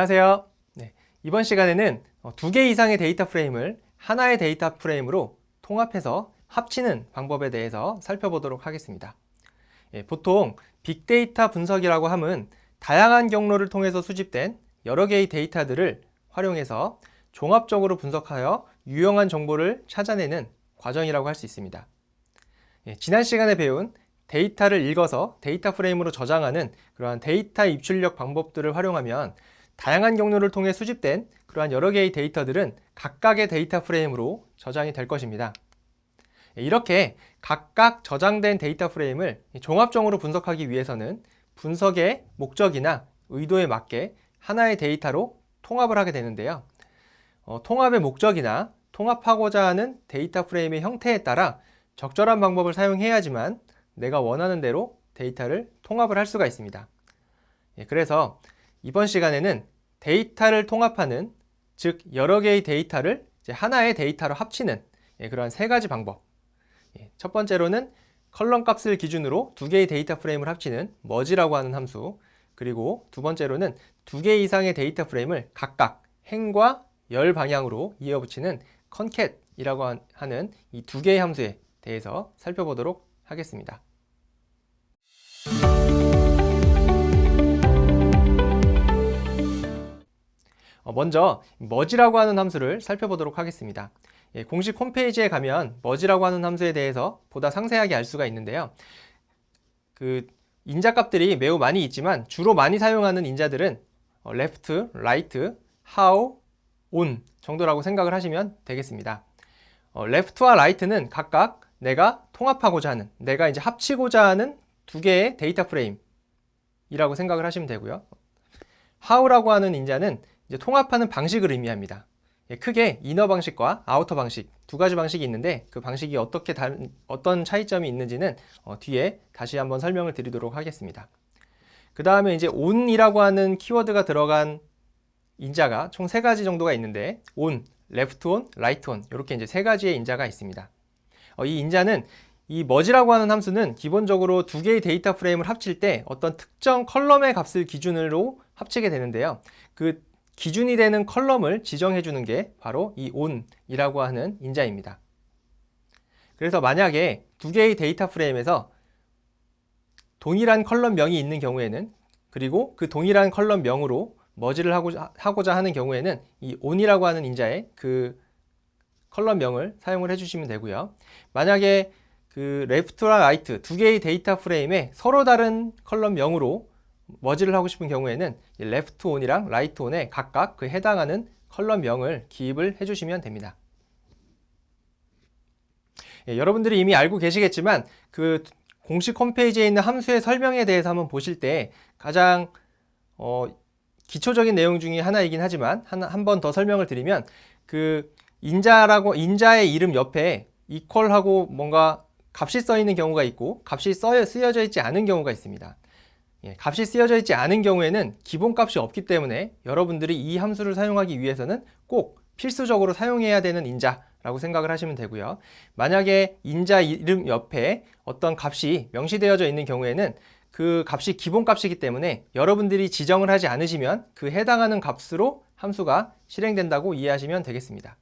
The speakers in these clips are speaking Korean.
안녕하세요. 이번 시간에는 두 개 이상의 데이터 프레임을 하나의 데이터 프레임으로 통합해서 합치는 방법에 대해서 살펴보도록 하겠습니다. 보통 빅데이터 분석이라고 함은 다양한 경로를 통해서 수집된 여러 개의 데이터들을 활용해서 종합적으로 분석하여 유용한 정보를 찾아내는 과정이라고 할 수 있습니다. 지난 시간에 배운 데이터를 읽어서 데이터 프레임으로 저장하는 그러한 데이터 입출력 방법들을 활용하면 다양한 경로를 통해 수집된 그러한 여러 개의 데이터들은 각각의 데이터 프레임으로 저장이 될 것입니다. 이렇게 각각 저장된 데이터 프레임을 종합적으로 분석하기 위해서는 분석의 목적이나 의도에 맞게 하나의 데이터로 통합을 하게 되는데요. 통합의 목적이나 통합하고자 하는 데이터 프레임의 형태에 따라 적절한 방법을 사용해야지만 내가 원하는 대로 데이터를 통합을 할 수가 있습니다. 그래서 이번 시간에는 데이터를 통합하는, 즉 여러 개의 데이터를 하나의 데이터로 합치는 그러한 세 가지 방법. 첫 번째로는 컬럼 값을 기준으로 두 개의 데이터 프레임을 합치는 머지라고 하는 함수, 그리고 두 번째로는 두 개 이상의 데이터 프레임을 각각 행과 열 방향으로 이어붙이는 컨캣이라고 하는 이 두 개의 함수에 대해서 살펴보도록 하겠습니다. 먼저 머지라고 하는 함수를 살펴보도록 하겠습니다. 공식 홈페이지에 가면 머지라고 하는 함수에 대해서 보다 상세하게 알 수가 있는데요. 인자값들이 매우 많이 있지만 주로 많이 사용하는 인자들은 left, right, how, on 정도라고 생각을 하시면 되겠습니다. left와 right는 각각 내가 통합하고자 하는, 내가 이제 합치고자 하는 두 개의 데이터 프레임이라고 생각을 하시면 되고요. how라고 하는 인자는 이제 통합하는 방식을 의미합니다. 크게 이너 방식과 아우터 방식 두 가지 방식이 있는데 그 방식이 어떤 차이점이 있는지는 뒤에 다시 한번 설명을 드리도록 하겠습니다. 그 다음에 이제 on이라고 하는 키워드가 들어간 인자가 총 세 가지 정도가 있는데 on, left on, right on 이렇게 이제 세 가지의 인자가 있습니다. 이 인자는 이 머지라고 하는 함수는 기본적으로 두 개의 데이터 프레임을 합칠 때 어떤 특정 컬럼의 값을 기준으로 합치게 되는데요. 그 기준이 되는 컬럼을 지정해 주는 게 바로 이 on이라고 하는 인자입니다. 그래서 만약에 두 개의 데이터 프레임에서 동일한 컬럼명이 있는 경우에는, 그리고 그 동일한 컬럼명으로 머지를 하고자 하는 경우에는 이 on이라고 하는 인자의 그 컬럼명을 사용을 해주시면 되고요. 만약에 그 left와 right 두 개의 데이터 프레임에 서로 다른 컬럼명으로 머지를 하고 싶은 경우에는 left on이랑 right on에 각각 그 해당하는 컬럼명을 기입을 해주시면 됩니다. 여러분들이 이미 알고 계시겠지만 그 공식 홈페이지에 있는 함수의 설명에 대해서 한번 보실 때 가장 기초적인 내용 중에 하나이긴 하지만 한 번 더 설명을 드리면 그 인자의 이름 옆에 equal하고 뭔가 값이 써 있는 경우가 있고 값이 쓰여져 있지 않은 경우가 있습니다. 값이 쓰여져 있지 않은 경우에는 기본값이 없기 때문에 여러분들이 이 함수를 사용하기 위해서는 꼭 필수적으로 사용해야 되는 인자라고 생각을 하시면 되고요. 만약에 인자 이름 옆에 어떤 값이 명시되어져 있는 경우에는 그 값이 기본값이기 때문에 여러분들이 지정을 하지 않으시면 그 해당하는 값으로 함수가 실행된다고 이해하시면 되겠습니다.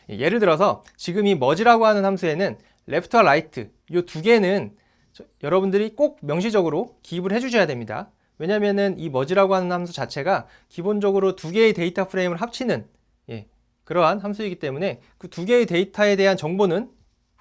예를 들어서 지금 이 머지라고 하는 함수에는 left와 right 이 두 개는 여러분들이 꼭 명시적으로 기입을 해주셔야 됩니다. 왜냐하면 이 머지라고 하는 함수 자체가 기본적으로 두 개의 데이터 프레임을 합치는 그러한 함수이기 때문에 그 두 개의 데이터에 대한 정보는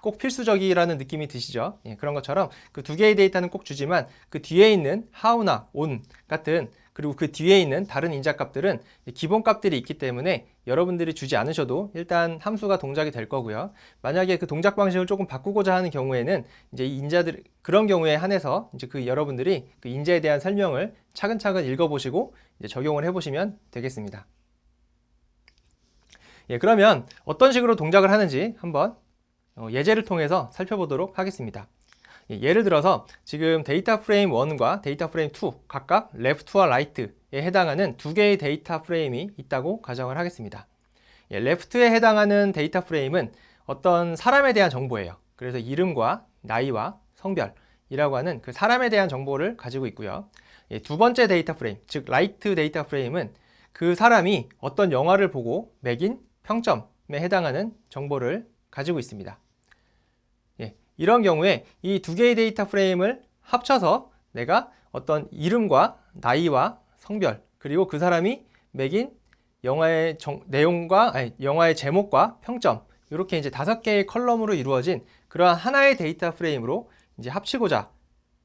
꼭 필수적이라는 느낌이 드시죠? 그런 것처럼 그 두 개의 데이터는 꼭 주지만 그 뒤에 있는 how나 on 같은, 그리고 그 뒤에 있는 다른 인자값들은 기본값들이 있기 때문에 여러분들이 주지 않으셔도 일단 함수가 동작이 될 거고요. 만약에 그 동작 방식을 조금 바꾸고자 하는 경우에는 이제 이 인자들, 그런 경우에 한해서 이제 여러분들이 그 인자에 대한 설명을 차근차근 읽어보시고 이제 적용을 해보시면 되겠습니다. 그러면 어떤 식으로 동작을 하는지 한번 예제를 통해서 살펴보도록 하겠습니다. 예를 들어서 지금 데이터 프레임 1과 데이터 프레임 2 각각 left와 right에 해당하는 두 개의 데이터 프레임이 있다고 가정을 하겠습니다. left에 해당하는 데이터 프레임은 어떤 사람에 대한 정보예요. 그래서 이름과 나이와 성별이라고 하는 그 사람에 대한 정보를 가지고 있고요. 두 번째 데이터 프레임, 즉 right 데이터 프레임은 그 사람이 어떤 영화를 보고 매긴 평점에 해당하는 정보를 가지고 있습니다. 예, 이런 경우에 이 두 개의 데이터 프레임을 합쳐서 내가 어떤 이름과 나이와 성별, 그리고 그 사람이 매긴 영화의 내용과, 영화의 제목과 평점, 이렇게 이제 5개의 컬럼으로 이루어진 그러한 하나의 데이터 프레임으로 이제 합치고자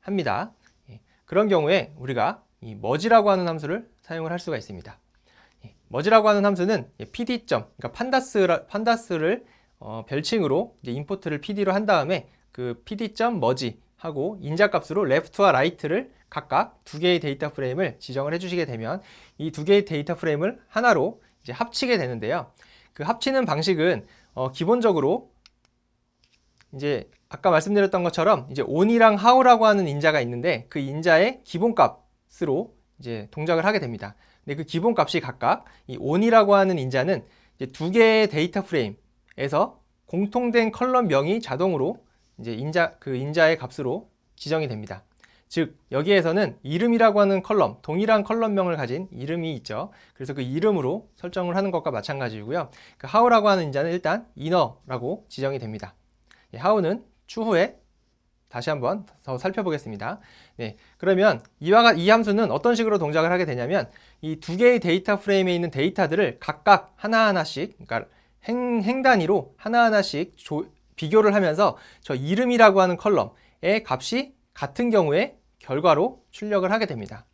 합니다. 예, 그런 경우에 우리가 이 머지라고 하는 함수를 사용을 할 수가 있습니다. 예, 머지라고 하는 함수는 pd., 그러니까 판다스를 별칭으로 이제 임포트를 pd로 한 다음에 그 pd.merge 하고 인자값으로 left와 right를 각각 2개의 데이터 프레임을 지정을 해주시게 되면 이 2개의 데이터 프레임을 하나로 이제 합치게 되는데요. 그 합치는 방식은 기본적으로 이제 아까 말씀드렸던 것처럼 이제 on이랑 how라고 하는 인자가 있는데 그 인자의 기본값으로 이제 동작을 하게 됩니다. 근데 그 기본값이 각각 이 on이라고 하는 인자는 이제 2개의 데이터 프레임에서 공통된 컬럼명이 자동으로 이제 인자의 값으로 지정이 됩니다. 즉 여기에서는 이름이라고 하는 컬럼, 동일한 컬럼명을 가진 이름이 있죠. 그래서 그 이름으로 설정을 하는 것과 마찬가지고요. 그 how라고 하는 인자는 일단 inner라고 지정이 됩니다. how는 추후에 다시 한번 더 살펴보겠습니다. 네, 그러면 이 함수는 어떤 식으로 동작을 하게 되냐면 이 2개의 데이터 프레임에 있는 데이터들을 각각 하나하나씩, 그러니까 행 단위로 하나하나씩 비교를 하면서 저 이름이라고 하는 컬럼의 값이 같은 경우에 결과로 출력을 하게 됩니다.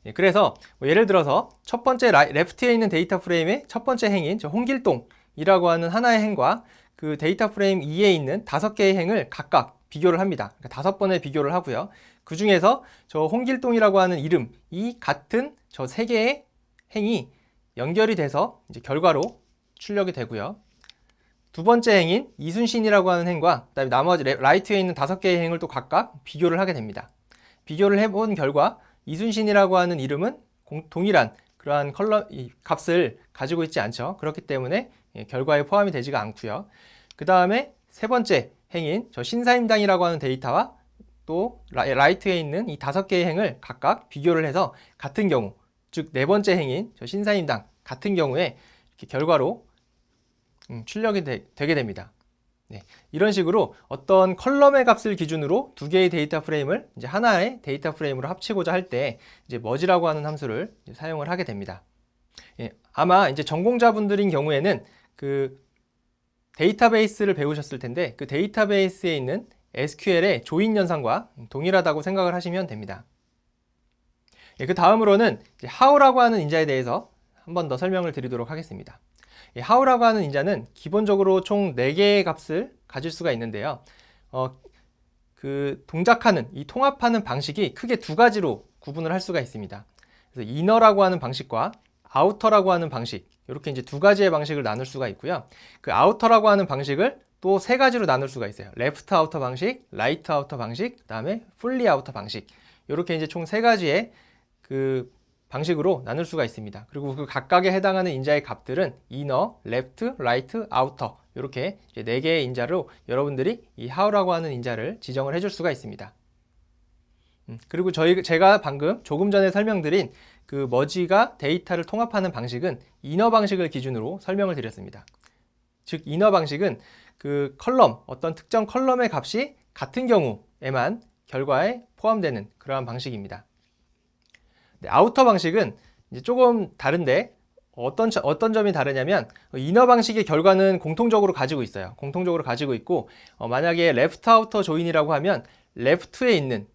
예, 그래서 예를 들어서 첫 번째 레프트에 있는 데이터 프레임의 첫 번째 행인 저 홍길동이라고 하는 하나의 행과 그 데이터 프레임 2에 있는 5개의 행을 각각 비교를 합니다. 그러니까 5번의 비교를 하고요. 그 중에서 저 홍길동이라고 하는 이름이 같은 저 3개의 행이 연결이 돼서 이제 결과로 출력이 되고요. 두 번째 행인 이순신이라고 하는 행과 그다음에 나머지 라이트에 있는 5개의 행을 또 각각 비교를 하게 됩니다. 비교를 해본 결과 이순신이라고 하는 이름은 동일한 그러한 값을 가지고 있지 않죠. 그렇기 때문에 결과에 포함이 되지가 않고요. 그 다음에 세 번째 행인 저 신사임당이라고 하는 데이터와 또 라이트에 있는 이 5개의 행을 각각 비교를 해서 같은 경우, 즉 네 번째 행인 저 신사임당 같은 경우에 이렇게 결과로 출력이 되게 됩니다. 네, 이런 식으로 어떤 컬럼의 값을 기준으로 2개의 데이터 프레임을 이제 하나의 데이터 프레임으로 합치고자 할 때 이제 머지라고 하는 함수를 사용을 하게 됩니다. 예, 아마 이제 전공자분들인 경우에는 그 데이터베이스를 배우셨을 텐데 그 데이터베이스에 있는 SQL의 조인 연산과 동일하다고 생각을 하시면 됩니다. 예, 그 다음으로는 이제 how라고 하는 인자에 대해서 한 번 더 설명을 드리도록 하겠습니다. how라고 하는 인자는 기본적으로 총 4개의 값을 가질 수가 있는데요. 그 동작하는, 이 통합하는 방식이 크게 2가지로 구분을 할 수가 있습니다. 그래서 inner라고 하는 방식과 outer라고 하는 방식, 이렇게 이제 2가지의 방식을 나눌 수가 있고요. 그 outer라고 하는 방식을 또 3가지로 나눌 수가 있어요. left outer 방식, right outer 방식, 그 다음에 fully outer 방식. 이렇게 이제 총 3가지의 그 방식으로 나눌 수가 있습니다. 그리고 그 각각에 해당하는 인자의 값들은 inner, left, right, outer 이렇게 이제 4개의 인자로 여러분들이 이 how라고 하는 인자를 지정을 해줄 수가 있습니다. 그리고 제가 방금 조금 전에 설명드린 그 머지가 데이터를 통합하는 방식은 inner 방식을 기준으로 설명을 드렸습니다. 즉 inner 방식은 그 컬럼, 어떤 특정 컬럼의 값이 같은 경우에만 결과에 포함되는 그러한 방식입니다. 네, 아우터 방식은 이제 조금 다른데 어떤 점이 다르냐면 이너 방식의 결과는 공통적으로 가지고 있어요. 공통적으로 가지고 있고 만약에 레프트 아우터 조인이라고 하면 레프트에 있는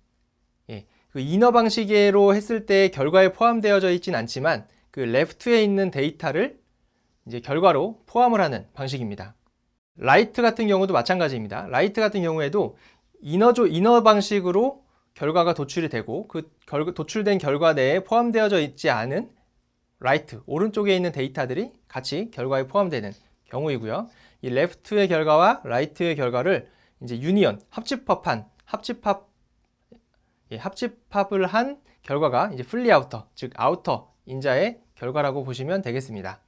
그 이너 방식으로 했을 때 결과에 포함되어져 있진 않지만 그 레프트에 있는 데이터를 이제 결과로 포함을 하는 방식입니다. 라이트 같은 경우도 마찬가지입니다. 라이트 같은 경우에도 이너 방식으로 결과가 도출이 되고 그 도출된 결과 내에 포함되어져 있지 않은 라이트, 오른쪽에 있는 데이터들이 같이 결과에 포함되는 경우이고요. 이 레프트의 결과와 라이트의 결과를 이제 유니언, 합집합을 한 결과가 이제 fully outer, 즉 outer 인자의 결과라고 보시면 되겠습니다.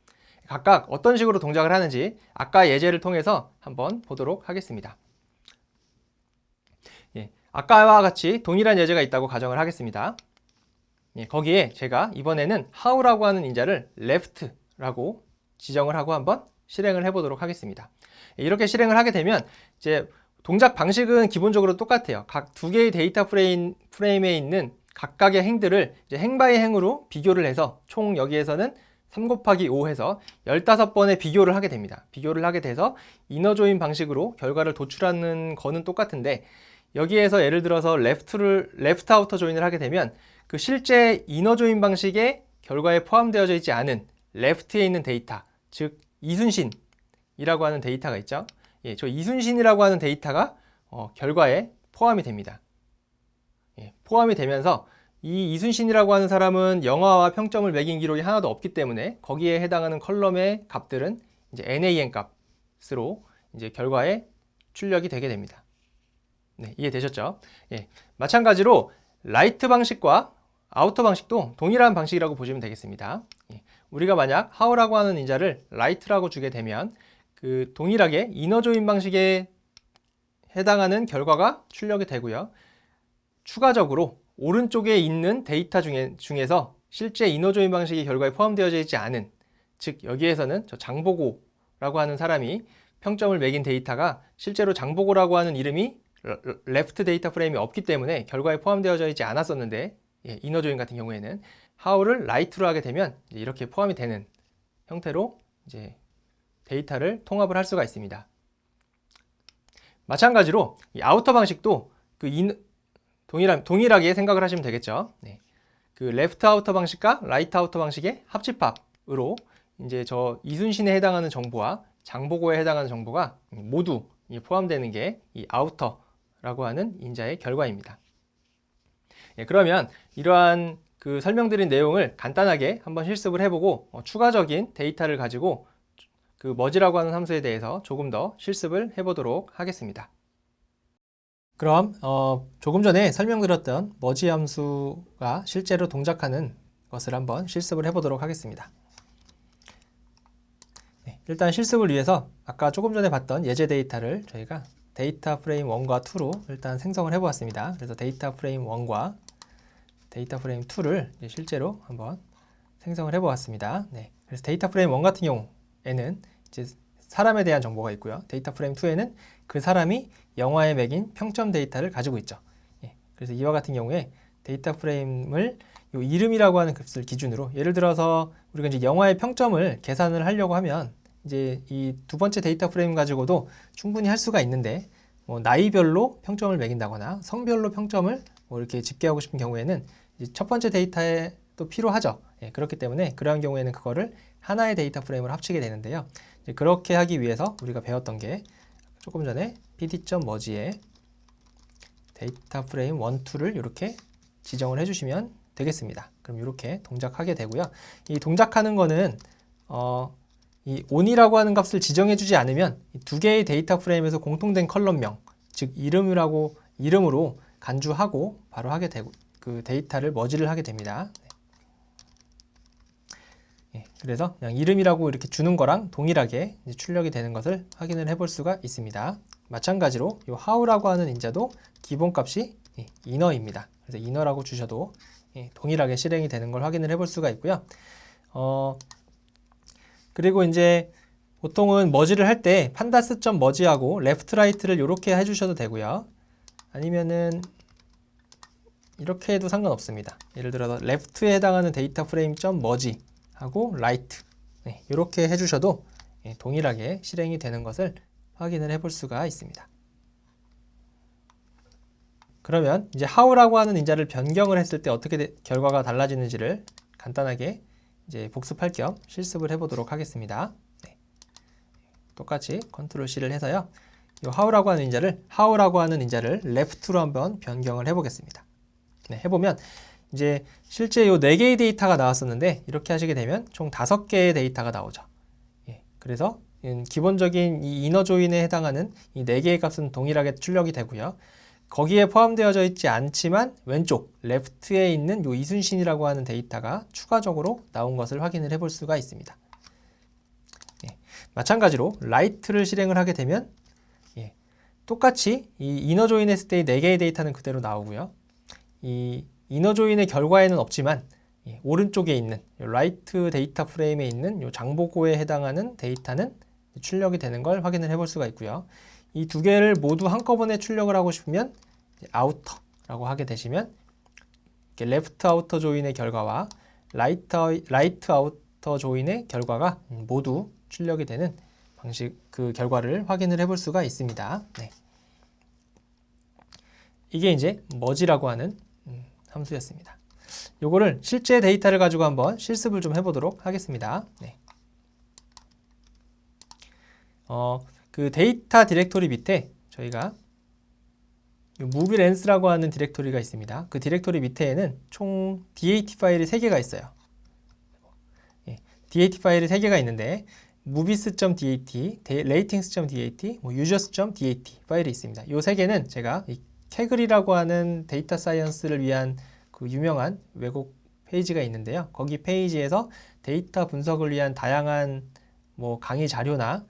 각각 어떤 식으로 동작을 하는지 아까 예제를 통해서 한번 보도록 하겠습니다. 아까와 같이 동일한 예제가 있다고 가정을 하겠습니다. 거기에 제가 이번에는 how라고 하는 인자를 left라고 지정을 하고 한번 실행을 해보도록 하겠습니다. 이렇게 실행을 하게 되면 이제 동작 방식은 기본적으로 똑같아요. 각 두 개의 데이터 프레임에 있는 각각의 행들을 이제 행 바이 행으로 비교를 해서 총 여기에서는 3 곱하기 5 해서 15번의 비교를 하게 됩니다. 비교를 하게 돼서 이너 조인 방식으로 결과를 도출하는 거는 똑같은데, 여기에서 예를 들어서 레프트 아우터 조인을 하게 되면 그 실제 이너 조인 방식의 결과에 포함되어져 있지 않은 레프트에 있는 데이터, 즉 이순신이라고 하는 데이터가 있죠. 저 이순신이라고 하는 데이터가 결과에 포함이 됩니다. 포함이 되면서 이 이순신이라고 하는 사람은 영화와 평점을 매긴 기록이 하나도 없기 때문에 거기에 해당하는 컬럼의 값들은 이제 NaN 값으로 이제 결과에 출력이 되게 됩니다. 네, 이해되셨죠? 마찬가지로 라이트 방식과 아우터 방식도 동일한 방식이라고 보시면 되겠습니다. 우리가 만약 how라고 하는 인자를 right라고 주게 되면 그 동일하게 이너 조인 방식에 해당하는 결과가 출력이 되고요. 추가적으로 오른쪽에 있는 데이터 중에서 실제 이너 조인 방식이 결과에 포함되어져 있지 않은, 즉 여기에서는 저 장보고라고 하는 사람이 평점을 매긴 데이터가 실제로 장보고라고 하는 이름이 레프트 데이터 프레임이 없기 때문에 결과에 포함되어져 있지 않았었는데, 이너 조인 같은 경우에는 how를 right로 하게 되면 이렇게 포함이 되는 형태로 이제 데이터를 통합을 할 수가 있습니다. 마찬가지로 이 아우터 방식도 그 동일하게 생각을 하시면 되겠죠. 그 레프트 아우터 방식과 라이트 아우터 방식의 합집합으로 이제 저 이순신에 해당하는 정보와 장보고에 해당하는 정보가 모두 포함되는 게 이 아우터라고 하는 인자의 결과입니다. 그러면 이러한 그 설명드린 내용을 간단하게 한번 실습을 해보고 추가적인 데이터를 가지고 그 머지라고 하는 함수에 대해서 조금 더 실습을 해보도록 하겠습니다. 그럼 조금 전에 설명드렸던 머지 함수가 실제로 동작하는 것을 한번 실습을 해보도록 하겠습니다. 일단 실습을 위해서 아까 조금 전에 봤던 예제 데이터를 저희가 데이터 프레임 1과 2로 일단 생성을 해보았습니다. 그래서 데이터 프레임 1과 데이터 프레임 2를 실제로 한번 생성을 해보았습니다. 그래서 데이터 프레임 1 같은 경우에는 이제 사람에 대한 정보가 있고요. 데이터 프레임 2에는 그 사람이 영화에 매긴 평점 데이터를 가지고 있죠. 그래서 이와 같은 경우에 데이터 프레임을 이 이름이라고 하는 값을 기준으로, 예를 들어서 우리가 이제 영화의 평점을 계산을 하려고 하면 이제 이 두 번째 데이터 프레임 가지고도 충분히 할 수가 있는데, 나이별로 평점을 매긴다거나 성별로 평점을 이렇게 집계하고 싶은 경우에는 이제 첫 번째 데이터에 또 필요하죠. 그렇기 때문에 그러한 경우에는 그거를 하나의 데이터 프레임을 합치게 되는데요. 이제 그렇게 하기 위해서 우리가 배웠던 게 조금 전에 pd.merge에 데이터 프레임 1, 2를 이렇게 지정을 해주시면 되겠습니다. 그럼 이렇게 동작하게 되고요. 이 동작하는 거는 이 on이라고 하는 값을 지정해주지 않으면 이 두 개의 데이터 프레임에서 공통된 컬럼명, 즉 이름으로 간주하고 바로 하게 되고 그 데이터를 머지를 하게 됩니다. 그래서 그냥 이름이라고 이렇게 주는 거랑 동일하게 이제 출력이 되는 것을 확인을 해볼 수가 있습니다. 마찬가지로 이 how라고 하는 인자도 기본값이 inner입니다. 그래서 inner라고 주셔도 동일하게 실행이 되는 걸 확인을 해볼 수가 있고요. 그리고 이제 보통은 머지를 할 때 pandas.merge하고 left right를 이렇게 해주셔도 되고요. 아니면은 이렇게 해도 상관없습니다. 예를 들어서 left에 해당하는 데이터 프레임 .merge 하고 right 이렇게 해주셔도 동일하게 실행이 되는 것을 확인을 해볼 수가 있습니다. 그러면 이제 how라고 하는 인자를 변경을 했을 때 어떻게 결과가 달라지는지를 간단하게 이제 복습할 겸 실습을 해보도록 하겠습니다. 똑같이 컨트롤 C를 해서요. 이 how라고 하는 인자를 left로 한번 변경을 해보겠습니다. 해보면 이제 실제 이 4개의 데이터가 나왔었는데 이렇게 하시게 되면 총 5개의 데이터가 나오죠. 그래서 기본적인 이 이너 조인에 해당하는 이 4개의 값은 동일하게 출력이 되고요. 거기에 포함되어져 있지 않지만 왼쪽 레프트에 있는 이 이순신이라고 하는 데이터가 추가적으로 나온 것을 확인을 해볼 수가 있습니다. 마찬가지로 right를 실행을 하게 되면 똑같이 이 이너 조인 했을 때의 4개의 데이터는 그대로 나오고요. 이 이너 조인의 결과에는 없지만 오른쪽에 있는 라이트 데이터 프레임에 있는 이 장보고에 해당하는 데이터는 출력이 되는 걸 확인을 해볼 수가 있고요. 이 두 개를 모두 한꺼번에 출력을 하고 싶으면 아우터라고 하게 되시면 레프트 아우터 조인의 결과와 라이트 아우터 조인의 결과가 모두 출력이 되는 방식, 그 결과를 확인을 해볼 수가 있습니다. 네. 이게 이제 머지라고 하는 함수였습니다. 요거를 실제 데이터를 가지고 한번 실습을 좀 해보도록 하겠습니다. 네. 그 데이터 디렉토리 밑에 저희가 무비랜스라고 하는 디렉토리가 있습니다. 그 디렉토리 밑에는 총 DAT 파일이 3개가 있어요. 예, DAT 파일이 3개가 있는데 movies.dat, ratings.dat, users.dat 파일이 있습니다. 이 3개는 제가 이 캐글이라고 하는 데이터 사이언스를 위한 그 유명한 왜곡 페이지가 있는데요. 거기 페이지에서 데이터 분석을 위한 다양한 뭐 강의 자료나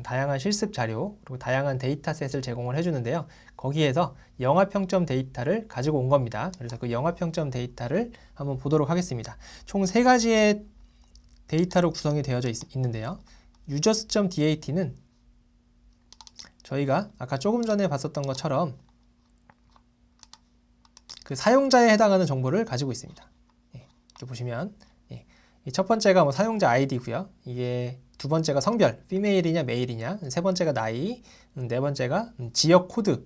다양한 실습 자료 그리고 다양한 데이터셋을 제공을 해주는데요. 거기에서 영화평점 데이터를 가지고 온 겁니다. 그래서 그 영화평점 데이터를 한번 보도록 하겠습니다. 총 3가지의 데이터로 구성이 되어져 있는데요. users.dat는 저희가 아까 조금 전에 봤었던 것처럼 그 사용자에 해당하는 정보를 가지고 있습니다. 이렇게 보시면 이 첫 번째가 뭐 사용자 아이디고요. 이게 두 번째가 성별, 피메일이냐 메일이냐, 세 번째가 나이, 네 번째가 지역 코드,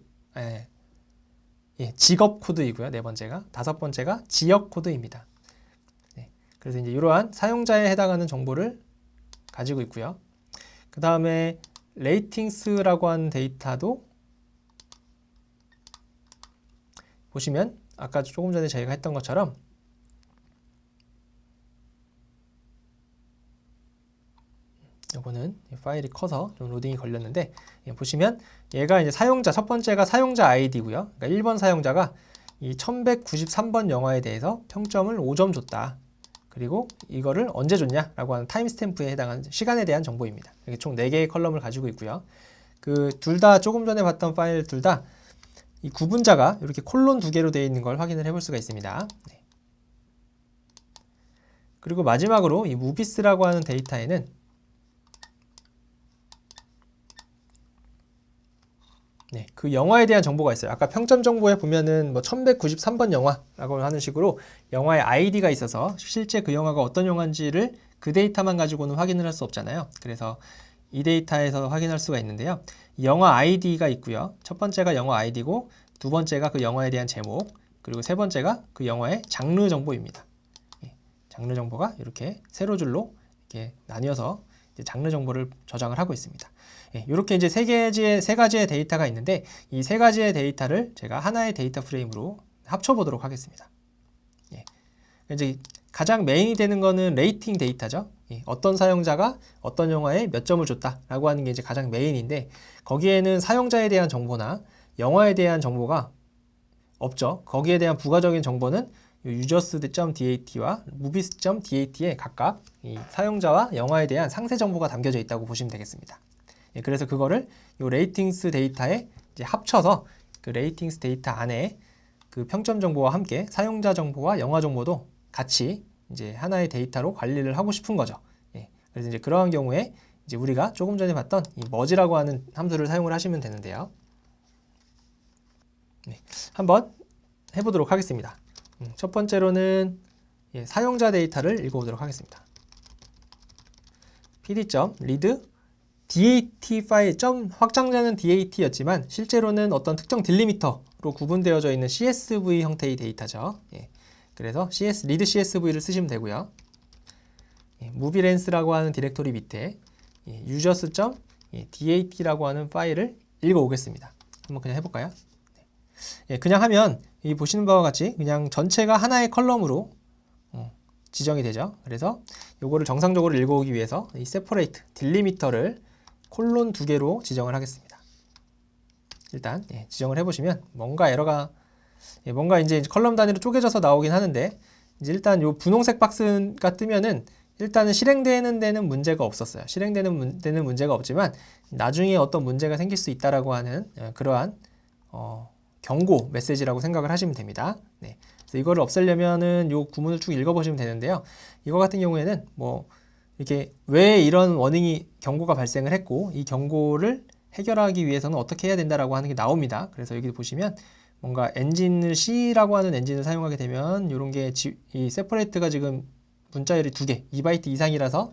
직업 코드이고요. 네 번째가, 다섯 번째가 지역 코드입니다. 그래서 이제 이러한 사용자에 해당하는 정보를 가지고 있고요. 그 다음에 레이팅스라고 하는 데이터도 보시면 아까 조금 전에 저희가 했던 것처럼 요거는 파일이 커서 좀 로딩이 걸렸는데 보시면 얘가 이제 사용자 첫 번째가 사용자 아이디고요. 그러니까 1번 사용자가 이 1193번 영화에 대해서 평점을 5점 줬다. 그리고 이거를 언제 줬냐라고 하는 타임스탬프에 해당하는 시간에 대한 정보입니다. 이게 총 4개의 컬럼을 가지고 있고요. 그 둘 다 조금 전에 봤던 파일 둘 다 이 구분자가 이렇게 콜론 2개로 되어 있는 걸 확인을 해볼 수가 있습니다. 그리고 마지막으로 이 무비스라고 하는 데이터에는 그 영화에 대한 정보가 있어요. 아까 평점 정보에 보면은 뭐 1193번 영화라고 하는 식으로 영화의 아이디가 있어서 실제 그 영화가 어떤 영화인지를 그 데이터만 가지고는 확인을 할 수 없잖아요. 그래서 이 데이터에서 확인할 수가 있는데요. 영화 아이디가 있고요. 첫 번째가 영화 아이디고 두 번째가 그 영화에 대한 제목 그리고 세 번째가 그 영화의 장르 정보입니다. 장르 정보가 이렇게 세로 줄로 이렇게 나뉘어서 이제 장르 정보를 저장을 하고 있습니다. 이렇게 이제 세 가지의 데이터가 있는데 이 세 가지의 데이터를 제가 하나의 데이터 프레임으로 합쳐보도록 하겠습니다. 이제 가장 메인이 되는 거는 레이팅 데이터죠. 어떤 사용자가 어떤 영화에 몇 점을 줬다라고 하는 게 이제 가장 메인인데 거기에는 사용자에 대한 정보나 영화에 대한 정보가 없죠. 거기에 대한 부가적인 정보는 users.dat와 movies.dat에 각각 이 사용자와 영화에 대한 상세 정보가 담겨져 있다고 보시면 되겠습니다. 그래서 그거를 이 레이팅스 데이터에 이제 합쳐서 그 레이팅스 데이터 안에 그 평점 정보와 함께 사용자 정보와 영화 정보도 같이 이제 하나의 데이터로 관리를 하고 싶은 거죠. 그래서 이제 그러한 경우에 이제 우리가 조금 전에 봤던 이 머지라고 하는 함수를 사용을 하시면 되는데요. 한번 해보도록 하겠습니다. 첫 번째로는 사용자 데이터를 읽어보도록 하겠습니다. pd.read dat 파일 확장자는 dat였지만 실제로는 어떤 특정 딜리미터로 구분되어져 있는 csv 형태의 데이터죠. 그래서 read csv를 쓰시면 되고요. movielens라고 하는 디렉토리 밑에 users.dat라고 하는 파일을 읽어오겠습니다. 한번 그냥 해볼까요? 그냥 하면 이 보시는 바와 같이 그냥 전체가 하나의 컬럼으로 지정이 되죠. 그래서 요거를 정상적으로 읽어오기 위해서 이 separate 딜리미터를 콜론 2개로 지정을 하겠습니다. 일단 지정을 해보시면 뭔가 에러가 뭔가 이제 컬럼 단위로 쪼개져서 나오긴 하는데 이제 일단 요 분홍색 박스가 뜨면은 일단은 실행되는 데는 문제가 없었어요. 실행되는 데는 문제가 없지만 나중에 어떤 문제가 생길 수 있다라고 하는 그러한 경고 메시지라고 생각을 하시면 됩니다. 그래서 그래서 이거를 없애려면은 요 구문을 쭉 읽어보시면 되는데요. 이거 같은 경우에는 뭐 이렇게 왜 이런 워닝이 경고가 발생을 했고 이 경고를 해결하기 위해서는 어떻게 해야 된다라고 하는 게 나옵니다. 그래서 여기 보시면 뭔가 엔진을 C라고 하는 엔진을 사용하게 되면 이런 게 이 세퍼레이트가 지금 문자열이 2개, 2바이트 이상이라서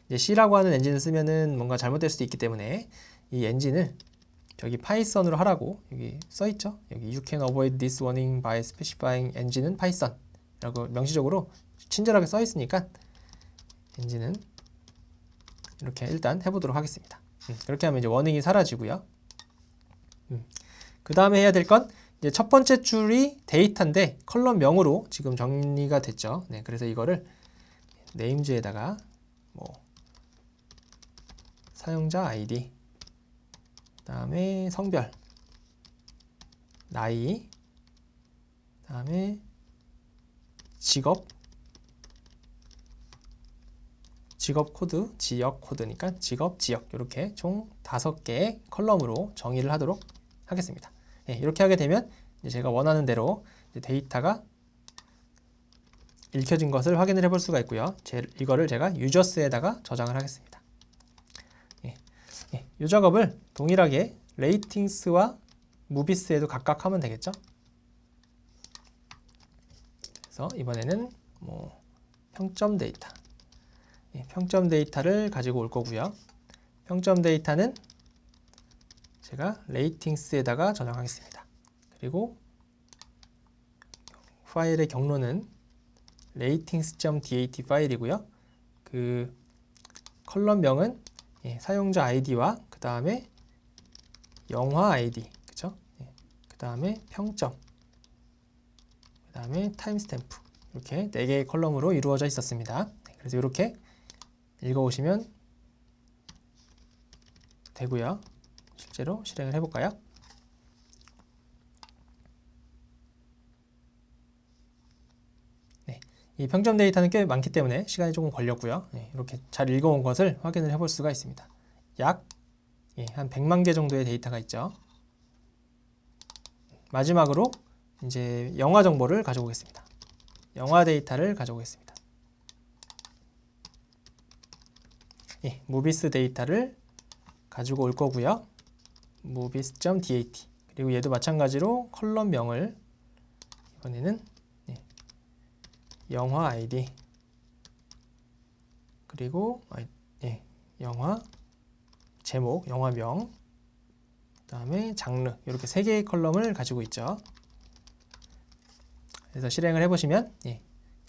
이제 C라고 하는 엔진을 쓰면은 뭔가 잘못될 수도 있기 때문에 이 엔진을 저기 파이썬으로 하라고 여기 써있죠. 여기 You can avoid this warning by specifying 엔진은 파이썬 라고 명시적으로 친절하게 써있으니까 엔진은 이렇게 일단 해보도록 하겠습니다. 그렇게 하면 이제 워닝이 사라지고요. 그 다음에 해야 될 건 이제 첫 번째 줄이 데이터인데 컬럼명으로 지금 정리가 됐죠. 네, 그래서 이거를 네임즈에다가 뭐 사용자 아이디, 그 다음에 성별, 나이, 그 다음에 직업 코드, 지역 코드니까 직업, 지역 이렇게 총 5개의 컬럼으로 정의를 하도록 하겠습니다. 네, 이렇게 하게 되면 이제 제가 원하는 대로 이제 데이터가 읽혀진 것을 확인을 해볼 수가 있고요. 이거를 제가 유저스에다가 저장을 하겠습니다. 이 작업을 동일하게 레이팅스와 무비스에도 각각 하면 되겠죠. 그래서 이번에는 뭐 평점 데이터, 평점 데이터를 가지고 올 거고요. 평점 데이터는 제가 레이팅스에다가 저장하겠습니다. 그리고 파일의 경로는 ratings.dat 파일이고요. 그 컬럼명은 사용자 아이디와 그 다음에 영화 아이디, 그쵸? 그 다음에 평점, 그 다음에 타임스탬프 이렇게 4개의 컬럼으로 이루어져 있었습니다. 그래서 이렇게 읽어오시면 되고요. 실제로 실행을 해볼까요? 네, 이 평점 데이터는 꽤 많기 때문에 시간이 조금 걸렸고요. 네, 이렇게 잘 읽어온 것을 확인을 해볼 수가 있습니다. 약 한 100만 개 정도의 데이터가 있죠. 마지막으로 이제 영화 정보를 가져오겠습니다. 영화 데이터를 가져오겠습니다. 무비스 데이터를 가지고 올 거고요. movies.dat 그리고 얘도 마찬가지로 컬럼명을 이번에는 영화 아이디 그리고 영화 제목, 영화명, 그 다음에 장르 이렇게 3개의 컬럼을 가지고 있죠. 그래서 실행을 해보시면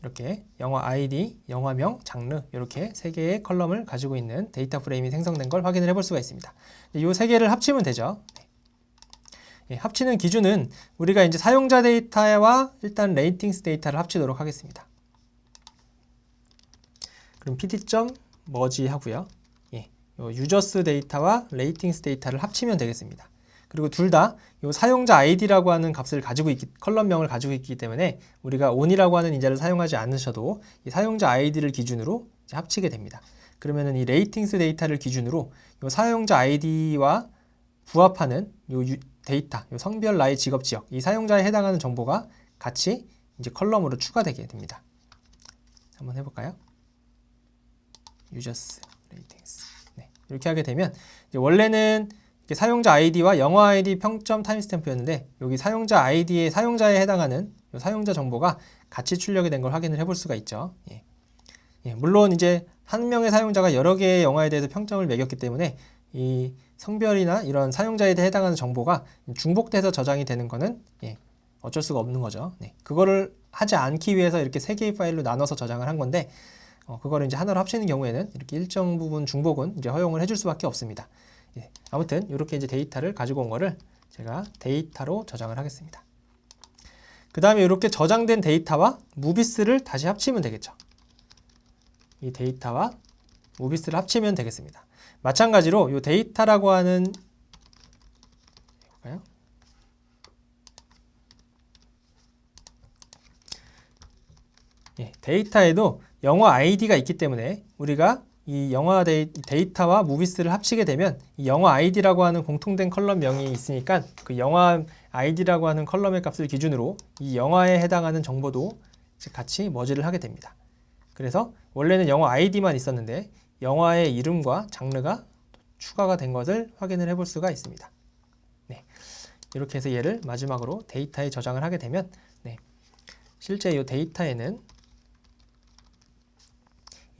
이렇게 영화 아이디, 영화명, 장르 이렇게 3개의 컬럼을 가지고 있는 데이터 프레임이 생성된 걸 확인을 해볼 수가 있습니다. 이 3개를 합치면 되죠. 합치는 기준은 우리가 이제 사용자 데이터와 일단 레이팅스 데이터를 합치도록 하겠습니다. 그럼 pd.merge 하고요. 유저스 데이터와 레이팅스 데이터를 합치면 되겠습니다. 그리고 둘 다 사용자 아이디라고 하는 값을 가지고 컬럼명을 가지고 있기 때문에 우리가 on이라고 하는 인자를 사용하지 않으셔도 이 사용자 아이디를 기준으로 이제 합치게 됩니다. 그러면은 이 레이팅스 데이터를 기준으로 이 사용자 아이디와 부합하는 데이터, 성별, 나이, 직업, 지역 이 사용자에 해당하는 정보가 같이 이제 컬럼으로 추가되게 됩니다. 한번 해볼까요? 유저스 레이팅스 이렇게 하게 되면 이제 원래는 사용자 아이디와 영화 아이디 평점 타임스탬프였는데 여기 사용자 아이디의 사용자에 해당하는 사용자 정보가 같이 출력이 된 걸 확인을 해볼 수가 있죠. 물론 이제 한 명의 사용자가 여러 개의 영화에 대해서 평점을 매겼기 때문에 이 성별이나 이런 사용자에 해당하는 정보가 중복돼서 저장이 되는 거는 어쩔 수가 없는 거죠. 그거를 하지 않기 위해서 이렇게 3개의 파일로 나눠서 저장을 한 건데 그거를 이제 하나로 합치는 경우에는 이렇게 일정 부분 중복은 이제 허용을 해줄 수밖에 없습니다. 아무튼 이렇게 이제 데이터를 가지고 온 거를 제가 데이터로 저장을 하겠습니다. 그 다음에 이렇게 저장된 데이터와 무비스를 다시 합치면 되겠죠. 이 데이터와 무비스를 합치면 되겠습니다. 마찬가지로 이 데이터라고 하는 볼까요? 데이터에도 영화 아이디가 있기 때문에 우리가 이 영화 데이터와 무비스를 합치게 되면 이 영화 아이디라고 하는 공통된 컬럼명이 있으니까 그 영화 아이디라고 하는 컬럼의 값을 기준으로 이 영화에 해당하는 정보도 같이 머지를 하게 됩니다. 그래서 원래는 영화 아이디만 있었는데 영화의 이름과 장르가 추가가 된 것을 확인을 해볼 수가 있습니다. 네, 이렇게 해서 얘를 마지막으로 데이터에 저장을 하게 되면 실제 이 데이터에는